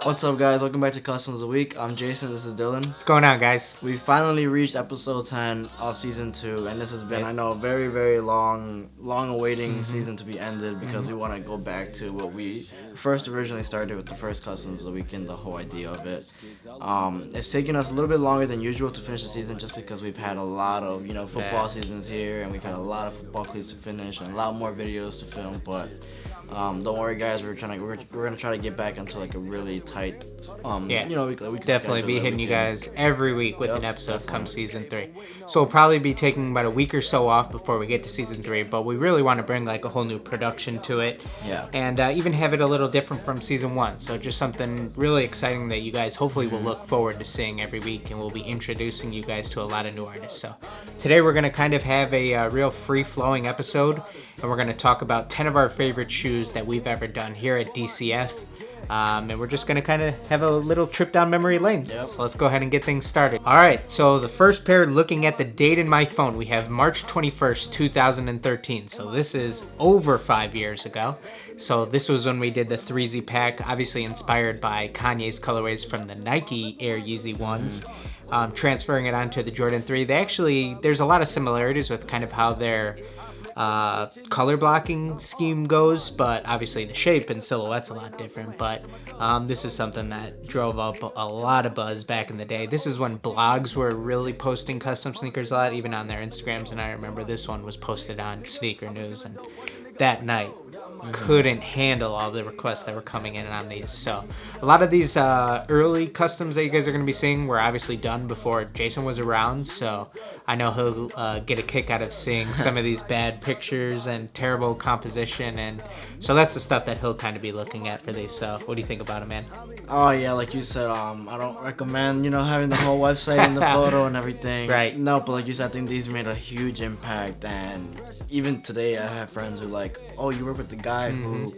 What's up, guys? Welcome back to Customs of the Week. I'm Jason. This is Dillon. What's going on, guys? We finally reached episode 10 of season 2, and this has been, I know, a very, very long awaiting season to be ended because we want to go back to what we first originally started with the first Customs of the Week and the whole idea of it. It's taken us a little bit longer than usual to finish the season just because we've had a lot of, football seasons here, and we've had a lot of football cleats to finish and a lot more videos to film, but don't worry, guys. We're gonna try to get back into like a really tight, we definitely be hitting you guys every week with an episode come season 3. So we'll probably be taking about a week or so off before we get to season 3. But we really want to bring like a whole new production to it, and even have it a little different from season 1. So just something really exciting that you guys hopefully will look forward to seeing every week, and we'll be introducing you guys to a lot of new artists. So today we're gonna kind of have a real free-flowing episode, and we're gonna talk about 10 of our favorite shoes that we've ever done here at DCF, and we're just gonna kind of have a little trip down memory lane. So let's go ahead and get things started. All right, so the first pair, looking at the date in my phone, we have March 21st 2013. So this is over 5 years ago. So this was when we did the threezy pack, obviously inspired by Kanye's colorways from the Nike Air Yeezy ones, transferring it onto the Jordan 3. There's a lot of similarities with kind of how their color blocking scheme goes, but obviously the shape and silhouette's a lot different. But this is something that drove up a lot of buzz back in the day. This is when blogs were really posting custom sneakers a lot, even on their Instagrams, and I remember this one was posted on Sneaker News, and that night couldn't handle all the requests that were coming in on these. So a lot of these early customs that you guys are going to be seeing were obviously done before Jason was around, so I know he'll get a kick out of seeing some of these bad pictures and terrible composition, and so that's the stuff that he'll kind of be looking at for these. So what do you think about it, man? Oh yeah, like you said, I don't recommend having the whole website and the photo and everything. Right. No, but like you said, I think these made a huge impact, and even today I have friends who like, oh, you work with the guy who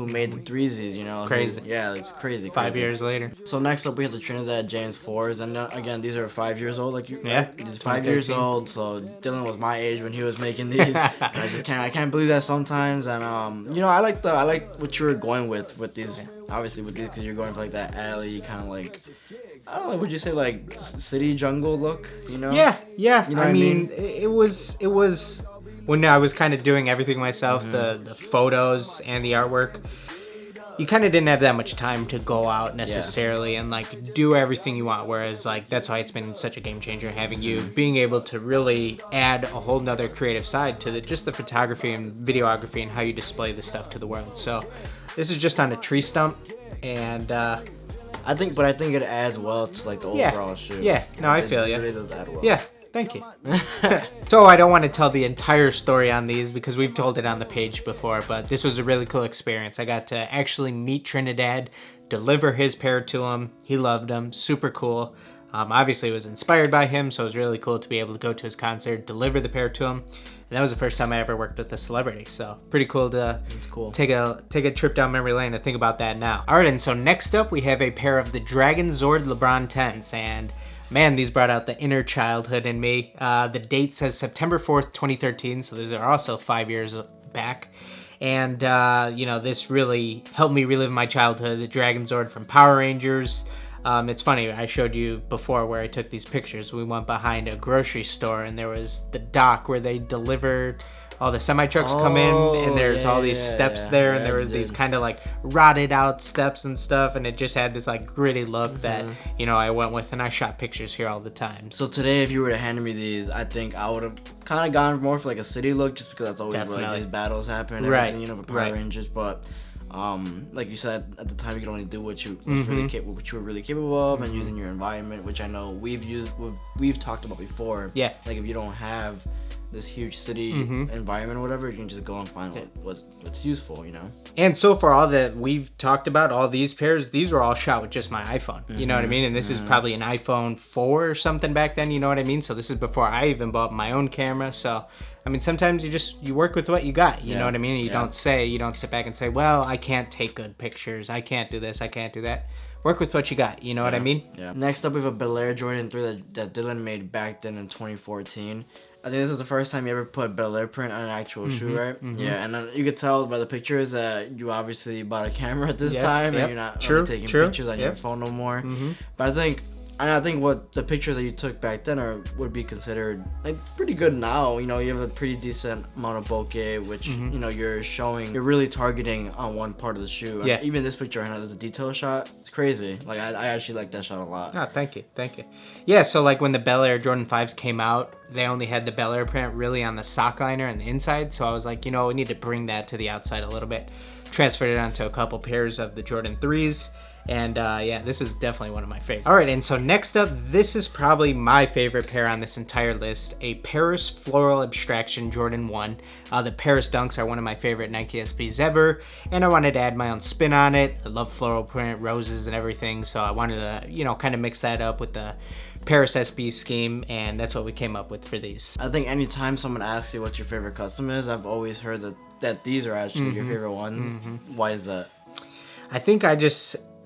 made the threezes, Crazy. It's crazy. 5 years later. So next up we have the Trinidad James 4s, and again, these are 5 years old, like you. Yeah. These are 5 years old, so Dillon was my age when he was making these. I can't believe that sometimes, and I like what you were going with these. Obviously with these, because you're going for like that alley kind of like, I don't know, would you say like city jungle look? Yeah. You know I mean, it was when I was kind of doing everything myself, the photos and the artwork. You kind of didn't have that much time to go out necessarily and like do everything you want, whereas like that's why it's been such a game changer having you being able to really add a whole nother creative side to just the photography and videography and how you display the stuff to the world. So this is just on a tree stump, and I think it adds well to like the overall shoe. Yeah, no, I feel you. It really does add well. Yeah. Thank you. So I don't want to tell the entire story on these because we've told it on the page before, but this was a really cool experience. I got to actually meet Trinidad, deliver his pair to him. He loved them. Super cool. Obviously, it was inspired by him, so it was really cool to be able to go to his concert, deliver the pair to him. And that was the first time I ever worked with a celebrity, so pretty cool to take a trip down memory lane and think about that now. All right, and so next up we have a pair of the dragonzord LeBron 10s, and man, these brought out the inner childhood in me. The date says September 4th, 2013, so these are also 5 years back. And, this really helped me relive my childhood, the Dragonzord from Power Rangers. It's funny, I showed you before where I took these pictures. We went behind a grocery store, and there was the dock where they delivered all the semi-trucks come in, and there's all these steps there, and there was these kind of like rotted out steps and stuff, and it just had this like gritty look that I went with, and I shot pictures here all the time. So today, if you were to hand me these, I think I would have kind of gone more for like a city look, just because that's always where like these battles happen and everything, with Power Rangers. But like you said, at the time you could only do what you were really capable of, and using your environment, which I know we've talked about before. Yeah. Like if you don't have this huge city environment or whatever, you can just go and find what's useful, And so far, all that we've talked about, all these pairs, these were all shot with just my iPhone. You know what I mean? And this is probably an iPhone 4 or something back then, you know what I mean? So this is before I even bought my own camera. So, I mean, sometimes you work with what you got, you know what I mean? And you don't sit back and say, well, I can't take good pictures. I can't do this. I can't do that. Work with what you got, you know what I mean? Yeah. Next up, we have a Bel Air Jordan 3 that Dillon made back then in 2014. I think this is the first time you ever put Bel Air print on an actual shoe, right? Yeah, and then you could tell by the pictures that you obviously bought a camera at this time, and you're not only taking pictures on your phone no more. But I think what the pictures that you took back then would be considered like pretty good now. You know, you have a pretty decent amount of bokeh, which you know you're really targeting on one part of the shoe. And even this picture, I know there's a detail shot. It's crazy. Like I actually like that shot a lot. Oh, thank you. Yeah, so like when the Bel Air Jordan 5s came out, they only had the Bel Air print really on the sock liner and the inside. So I was like, you know, we need to bring that to the outside a little bit. Transferred it onto a couple pairs of the Jordan 3s. And yeah, this is definitely one of my favorites. All right, and so next up, this is probably my favorite pair on this entire list, a Paris Floral Abstraction Jordan 1. The Paris Dunks are one of my favorite Nike SBs ever, and I wanted to add my own spin on it. I love floral print, roses and everything, so I wanted to, you know, kind of mix that up with the Paris SB scheme, and that's what we came up with for these. I think anytime someone asks you what your favorite custom is, I've always heard that these are actually your favorite ones. Why is that? I think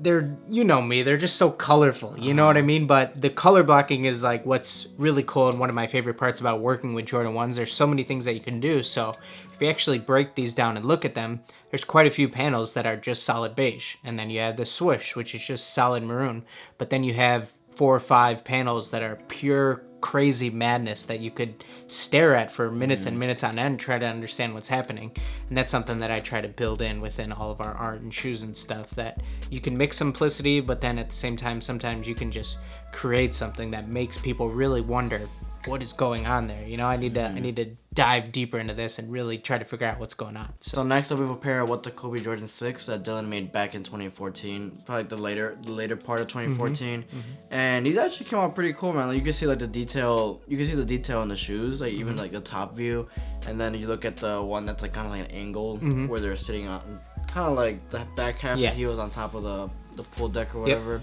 they're, you know me, they're just so colorful, you know what I mean? But the color blocking is like what's really cool, and one of my favorite parts about working with Jordan 1s. There's so many things that you can do. So if you actually break these down and look at them, there's quite a few panels that are just solid beige. And then you have the swoosh, which is just solid maroon. But then you have 4 or 5 panels that are pure crazy madness that you could stare at for minutes and minutes on end, try to understand what's happening. And that's something that I try to build in within all of our art and shoes and stuff, that you can mix simplicity, but then at the same time, sometimes you can just create something that makes people really wonder what is going on there. You know, I need to dive deeper into this and really try to figure out what's going on. So next up, we have a pair of what the Kobe Jordan 6 that Dillon made back in 2014, probably the later part of 2014. And these actually came out pretty cool, man. Like, you can see like the detail. You can see the detail in the shoes, like even like the top view. And then you look at the one that's like kind of like an angle where they're sitting on, kind of like the back half of the heels on top of the pool deck or whatever.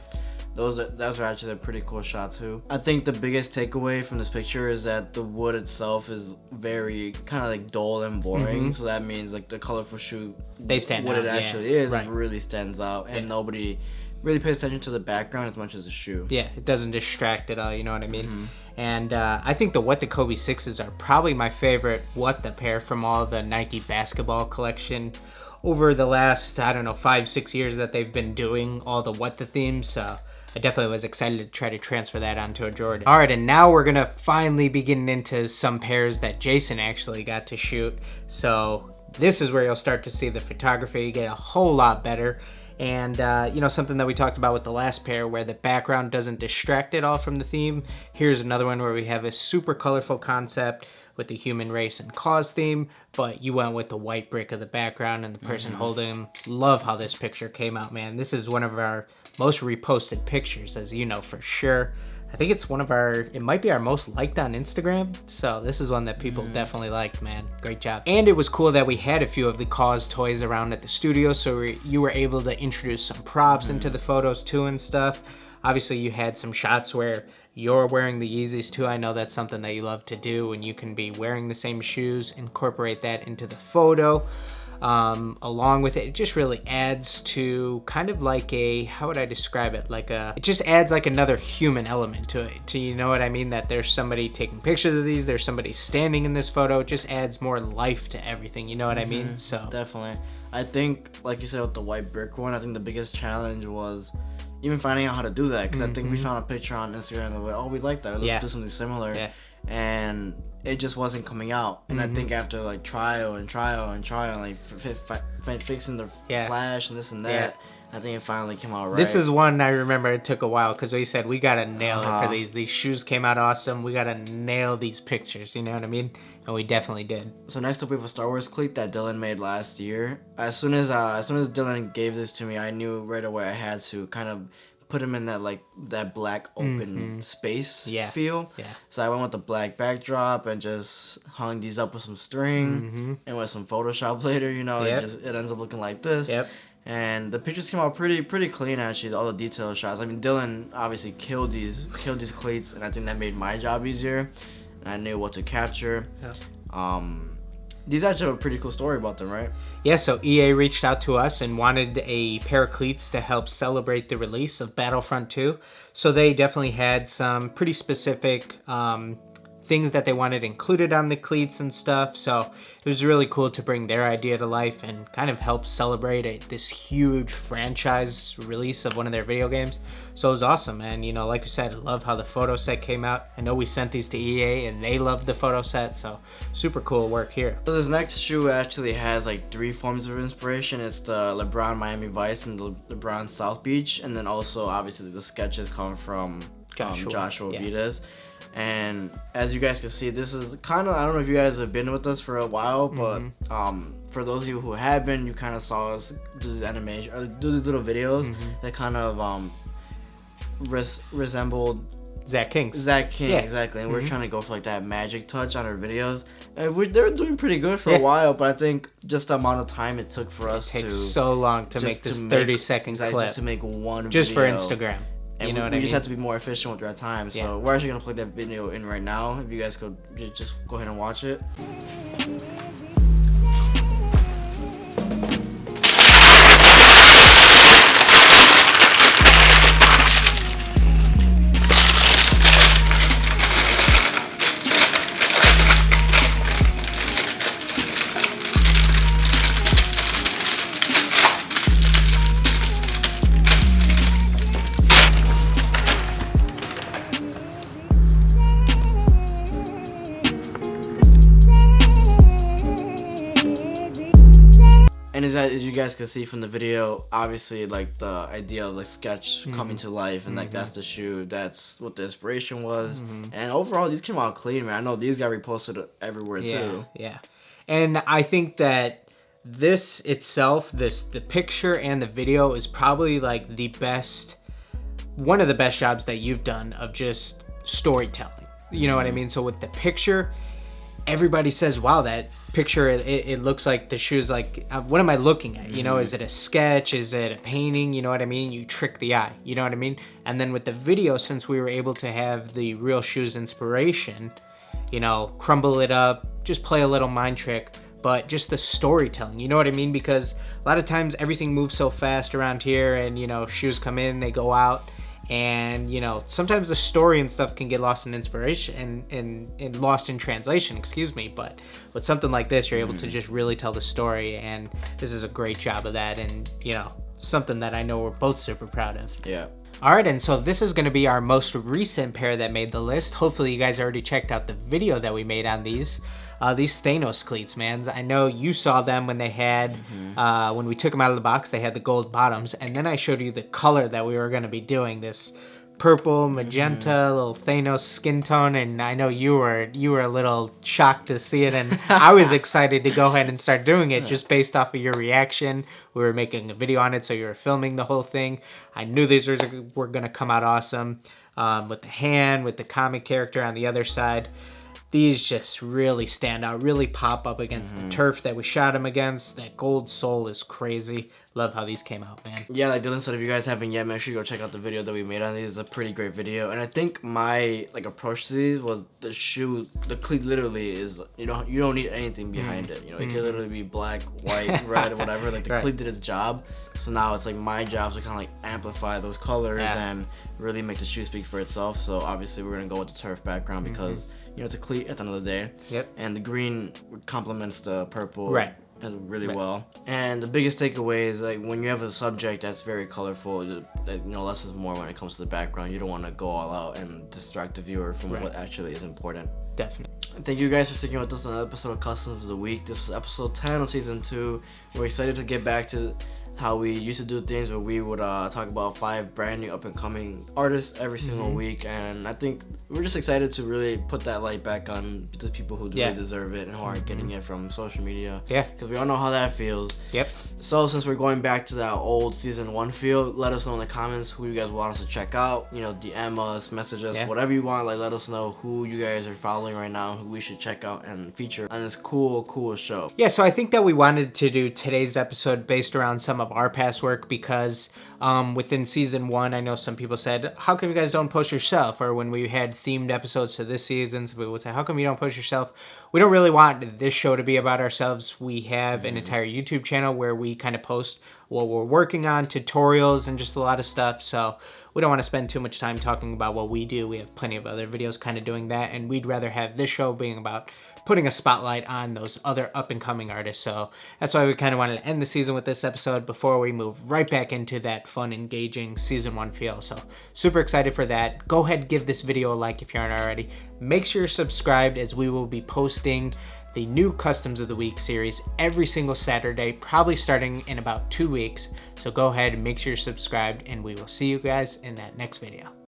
Those are actually a pretty cool shot too. I think the biggest takeaway from this picture is that the wood itself is very kind of like dull and boring. So that means like the colorful shoe, they stand what out, it actually is, it really stands out, and nobody really pays attention to the background as much as the shoe. Yeah, it doesn't distract at all. You know what I mean? And I think the What the Kobe 6s are probably my favorite What the pair from all the Nike basketball collection over the last, I don't know, 5-6 years that they've been doing all the What the themes. So I definitely was excited to try to transfer that onto a Jordan. All right, and now we're gonna finally be getting into some pairs that Jason actually got to shoot. So this is where you'll start to see the photography get a whole lot better. And, you know, something that we talked about with the last pair where the background doesn't distract at all from the theme. Here's another one where we have a super colorful concept with the human race and kaws theme, but you went with the white brick of the background and the person holding them. Love how this picture came out, man. This is one of our most reposted pictures, as you know for sure. I think it's it might be our most liked on Instagram. So this is one that people definitely liked, man. Great job. And it was cool that we had a few of the kaws toys around at the studio, so you were able to introduce some props into the photos too and stuff. Obviously you had some shots where you're wearing the Yeezys too. I know that's something that you love to do, and you can be wearing the same shoes, incorporate that into the photo. Along with it just really adds to kind of like how would I describe it? It just adds like another human element to it. You know what I mean? That there's somebody taking pictures of these, there's somebody standing in this photo. It just adds more life to everything. You know what I mean? So definitely. I think, like you said with the white brick one, I think the biggest challenge was even finding out how to do that. Because I think we found a picture on Instagram and we're like, oh, we like that. Let's do something similar. Yeah. And it just wasn't coming out. And I think after like trial, like fixing the flash and this and that, I think it finally came out right. This is one I remember it took a while because we said we gotta nail it for these. These shoes came out awesome. We gotta nail these pictures. You know what I mean? And we definitely did. So next up we have a Star Wars cleat that Dillon made last year. As soon as Dillon gave this to me, I knew right away I had to kind of put him in that black open space feel. Yeah. So I went with the black backdrop and just hung these up with some string and with some Photoshop later. You know, it ends up looking like this. Yep. And the pictures came out pretty clean actually. All the detail shots. I mean, Dillon obviously killed these cleats, and I think that made my job easier. And I knew what to capture. Yeah. These actually have a pretty cool story about them, right? Yeah, so EA reached out to us and wanted a pair of cleats to help celebrate the release of Battlefront 2. So they definitely had some pretty specific things that they wanted included on the cleats and stuff. So it was really cool to bring their idea to life and kind of help celebrate this huge franchise release of one of their video games. So it was awesome, man. You know, like we said, I love how the photo set came out. I know we sent these to EA and they loved the photo set, so super cool work here. So this next shoe actually has like 3 forms of inspiration. It's the LeBron Miami Vice and the LeBron South Beach, and then also obviously the sketches come from Joshua Vidas. And as you guys can see, this is kind of, I don't know if you guys have been with us for a while, but for those of you who have been, you kind of saw us do these animation or do these little videos that kind of resembled Zach King, exactly. And we're trying to go for like that magic touch on our videos. And they're doing pretty good for a while, but I think just the amount of time it took for us takes so long to make this 30-second clip just to make one just video. For Instagram. And you know what I mean? We just have to be more efficient with our time. So we're actually going to plug that video in right now. If you guys could just go ahead and watch it. And as you guys can see from the video, obviously like the idea of like sketch coming to life, and like that's the shoe, that's what the inspiration was. And overall, these came out clean, man. I know these got reposted everywhere too. Yeah. And I think that this itself, the picture and the video is probably like one of the best jobs that you've done of just storytelling. You know what I mean? So with the picture, everybody says, wow, that picture, it looks like the shoe's like, what am I looking at? You know, is it a sketch? Is it a painting? You know what I mean? You trick the eye, you know what I mean? And then with the video, since we were able to have the real shoes inspiration, you know, crumble it up, just play a little mind trick, but just the storytelling, you know what I mean? Because a lot of times everything moves so fast around here, and, you know, shoes come in, they go out. And, you know, sometimes the story and stuff can get lost in inspiration and lost in translation, excuse me. But with something like this, you're able to just really tell the story. And this is a great job of that. And, you know, something that I know we're both super proud of. Yeah. All right, and so this is going to be our most recent pair that made the list. Hopefully you guys already checked out the video that we made on these Thanos cleats, man. I know you saw them when they had, when we took them out of the box, they had the gold bottoms. And then I showed you the color that we were going to be doing, this purple, magenta, little Thanos skin tone. And I know you were a little shocked to see it. And I was excited to go ahead and start doing it just based off of your reaction. We were making a video on it, so you were filming the whole thing. I knew these were going to come out awesome. With the hand, with the comic character on the other side. These just really stand out, really pop up against the turf that we shot them against. That gold sole is crazy. Love how these came out, man. Yeah, like Dillon said, if you guys haven't yet, make sure you go check out the video that we made on these. It's a pretty great video. And I think my approach to these was the shoe, the cleat literally is, you don't need anything behind it. You know, it can literally be black, white, red, whatever. Like the cleat did its job. So now it's like my job to kind of like amplify those colors and really make the shoe speak for itself. So obviously we're going to go with the turf background because you know, it's a cleat at the end of the day. Yep. And the green complements the purple really well. And the biggest takeaway is like when you have a subject that's very colorful, you know, less is more when it comes to the background. You don't want to go all out and distract the viewer from what actually is important. Definitely. Thank you guys for sticking with us on another episode of Customs of the Week. This was episode 10 of season 2. We're excited to get back to how we used to do things where we would talk about 5 brand new up and coming artists every single week, and I think we're just excited to really put that light back on the people who really deserve it and who aren't getting it from social media. Yeah, because we all know how that feels. Yep. So since we're going back to that old season 1 feel, let us know in the comments who you guys want us to check out. You know, DM us, message us, whatever you want. Like, let us know who you guys are following right now, who we should check out and feature on this cool show. Yeah, so I think that we wanted to do today's episode based around some of our past work because within season 1, I know some people said, how come you guys don't post yourself? Or when we had themed episodes to this season, some people would say, how come you don't post yourself? we don't really want this show to be about ourselves. We have an entire YouTube channel where we kind of post what we're working on, tutorials, and just a lot of stuff. So we don't want to spend too much time talking about what we do. We have plenty of other videos kind of doing that, and we'd rather have this show being about putting a spotlight on those other up-and-coming artists. So that's why we kind of wanted to end the season with this episode before we move right back into that fun, engaging season 1 feel. So super excited for that. Go ahead, give this video a like if you aren't already. Make sure you're subscribed, as we will be posting the new Customs of the Week series every single Saturday, probably starting in about 2 weeks. So go ahead and make sure you're subscribed, and we will see you guys in that next video.